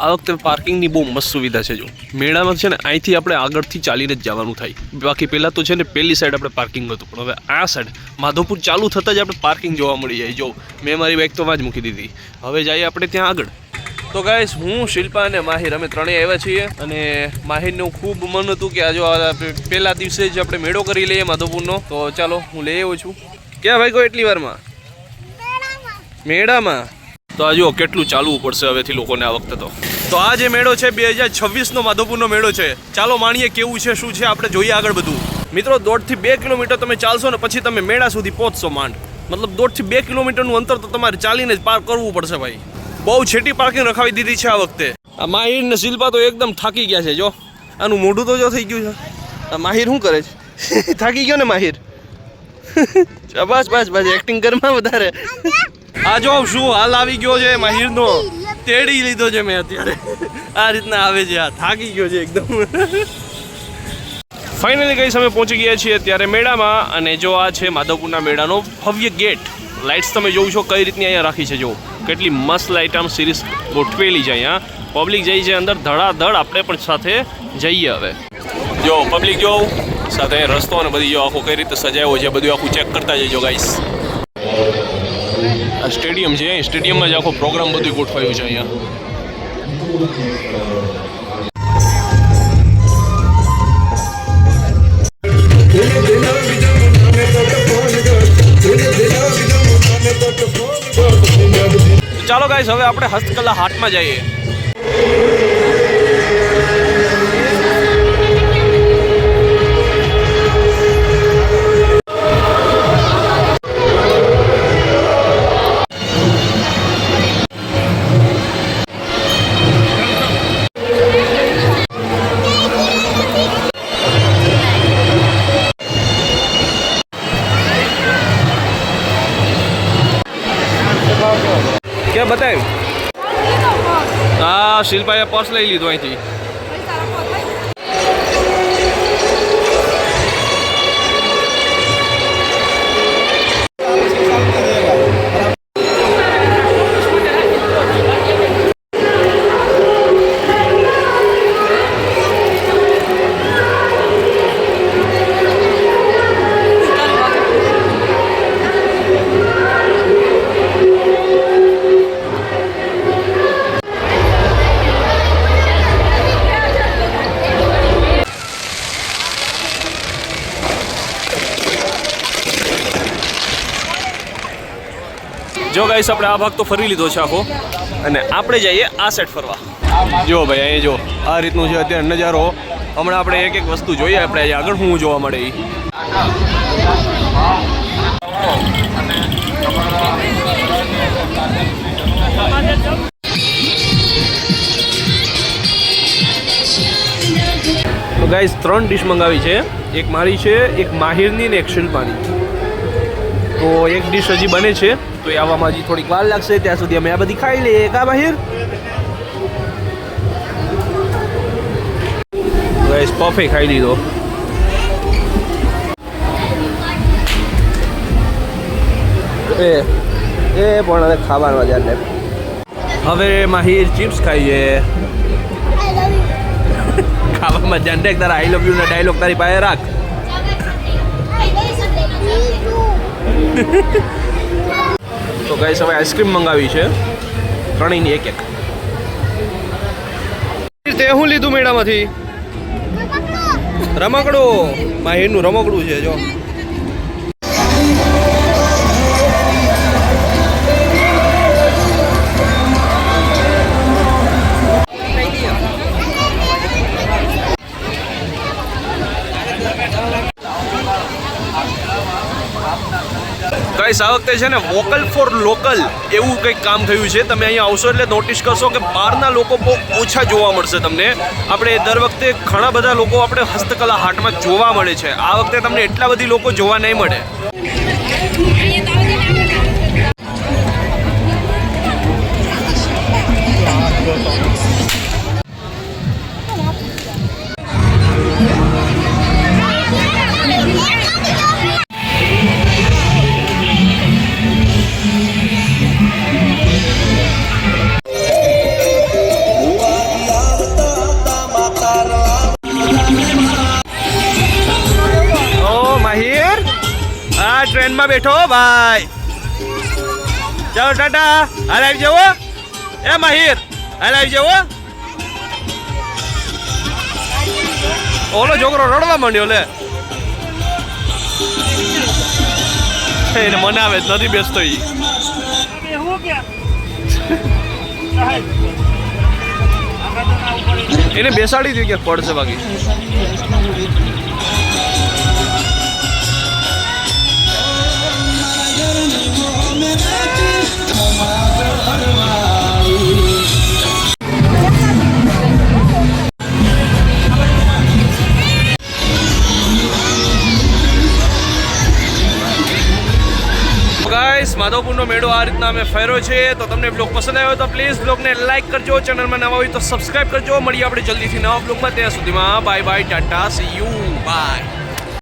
આ વખતે પાર્કિંગની બહુ મસ્ત સુવિધા છે. જો મેળામાં છે ને અહીંથી આપણે આગળથી ચાલીને જ જવાનું થાય. બાકી પહેલાં તો છે ને પેલી સાઈડ આપણે પાર્કિંગ હતું, પણ હવે આ સાઈડ માધવપુર ચાલુ થતાં જ આપણે પાર્કિંગ જોવા મળી જાય. જો મેં મારી બાઇક તો વાં જ મૂકી દીધી. હવે જઈએ આપણે ત્યાં આગળ. તો ગાઈસ, હું શિલ્પા અને માહિર અમે ત્રણેય આવ્યા છીએ. અને માહિરનું ખૂબ મન હતું કે આજે પહેલા દિવસે જ આપણે મેળો કરી લઈએ માધવપુરનો. તો ચાલો હું લઈ આવ્યો છું. ક્યાં ભાઈ, કોઈ એટલી વારમાં મેળામાં? તો આ જુઓ કેટલું ચાલવું પડશે હવેથી લોકોને આ વખતે. તો આ જે મેળો છે 2026નો માધવપુરનો મેળો છે. ચાલો માણીએ કેવું છે, શું છે, આપણે જોઈએ આગળ બધું. મિત્રો 1.5 થી 2 કિલોમીટર તમે ચાલશો ને પછી તમે મેળા સુધી પહોંચશો માંડ. મતલબ 1.5 થી 2 કિલોમીટરનું અંતર તો તમારે ચાલીને જ પાર કરવું પડશે ભાઈ. બહુ છેટી પાર્કિંગ રખાવી દીધી છે આ વખતે. આ માહિર ને શિલ્પા તો એકદમ થાકી ગયા છે. જો આનું મોઢું તો જો થઈ ગયું છે. આ માહિર શું કરે છે? થાકી ગયો ને માહિર? બસ બસ બસ, એક્ટિંગ કરમાં વધારે. આ જો શું હાલ આવી ગયો છે માહિરનો. તેડી લીધો છે મેં અત્યારે. આ રીતના આવે છે. આ થાકી ગયો છે એકદમ. ફાઇનલી ગઈ અમે પહોંચી ગયા છીએ અત્યારે મેળામાં. અને જો આ છે માધવપુરના મેળાનો ભવ્ય ગેટ. લાઇટ્સ તમે જોઉં છો કઈ રીતની અહીંયા રાખી છે. જો કેટલી મસ્ત લાઇટ આમ સિરીઝ ગોઠવેલી છે અહીંયા. પબ્લિક જાય છે અંદર ધડાધડ. આપણે પણ સાથે જઈએ હવે. જો પબ્લિક જો સાથે રસ્તો અને બધી જો આખો કઈ રીતે સજાયો છે બધું આખું ચેક કરતા જજો ગાઈસ. આ સ્ટેડિયમ છે. સ્ટેડિયમમાં જ આખો પ્રોગ્રામ બધું ગોઠવાયું છે અહીંયા. ચાલો ગાઈસ, હવે આપણે હસ્તકલા હાટમાં જઈએ. ક્યાં બતાવ્યું? હા, શિલ્પાએ પર્સ લઈ લીધું અહીંથી. જો ગાઈસ, આપણે આ ભાગ તો ફરી લીધો છે આખો. અને આપણે જઈએ આ સાઈડ ફરવા. જો ભાઈ, અહીં જો આ રીતનું છે અત્યારે નજારો. હમણાં આપણે એક એક વસ્તુ જોઈએ આપણે આગળ શું જોવા મળે એ. તો ગાઈસ, 3 ડિશ મંગાવી છે. એક મારી છે, એક માહિરની ને એક શિલ્પાની. તો એક ડિશ હજી બને છે, તો એ આવવામાં હજી થોડીક વાર લાગશે. ત્યાં સુધી અમે આ બધી ખાઈ લઈએ. કા માહિર? ગાઈસ, પફે ખાઈ લીધો. એ પણ હવે ખાવાનું મજા. હવે માહિર ચિપ્સ ખાઈએ. ખાવામાં ધ્યાન રાખ. તારા આઈ લવ યુ ના ડાયલોગ તારી પાસે રાખ. તો ગાઈસ, હવે આઈસ્ક્રીમ મંગાવી છે. ત્રણેયની એક એક. તે શું લીધું મેળામાંથી? રમકડું. માહિરનું રમકડું છે જો. ગાઈસ, આ વખતે છે ને વોકલ ફોર લોકલ એવું કંઈક કામ થયું છે. તમે અહીંયા આવશો એટલે નોટિસ કરશો કે બહારના લોકો બહુ ઓછા જોવા મળશે તમને. આપણે દર વખતે ઘણા બધા લોકો આપણે હસ્તકલા હાટમાં જોવા મળે છે. આ વખતે તમને એટલા બધી લોકો જોવા નહીં મળે. ટ્રેનમાં બેઠો ભાઈ. ચાલો ટાટા, હાલ આવી જવો. એ માહિર, હાલ આવી જવો. ઓલો છોકરો રડવા માંડ્યો લે. એને મનાવે જ નથી બેસતો ઈ. એને બેસાડી દઉં ક્યાંક પડશે બાકી. ગાઈસ, માધવપુરનો મેળો આ રીતના અમે ફેર્યો છે. તો તમને બ્લોગ પસંદ આવ્યો તો પ્લીઝ બ્લોગને લાઈક કરજો, ચેનલમાં નવા હોય તો સબસ્ક્રાઇબ કરજો. મળીએ આપણે જલ્દીથી નવા બ્લોગમાં. ત્યાં સુધીમાં bye bye, tata, see you, by.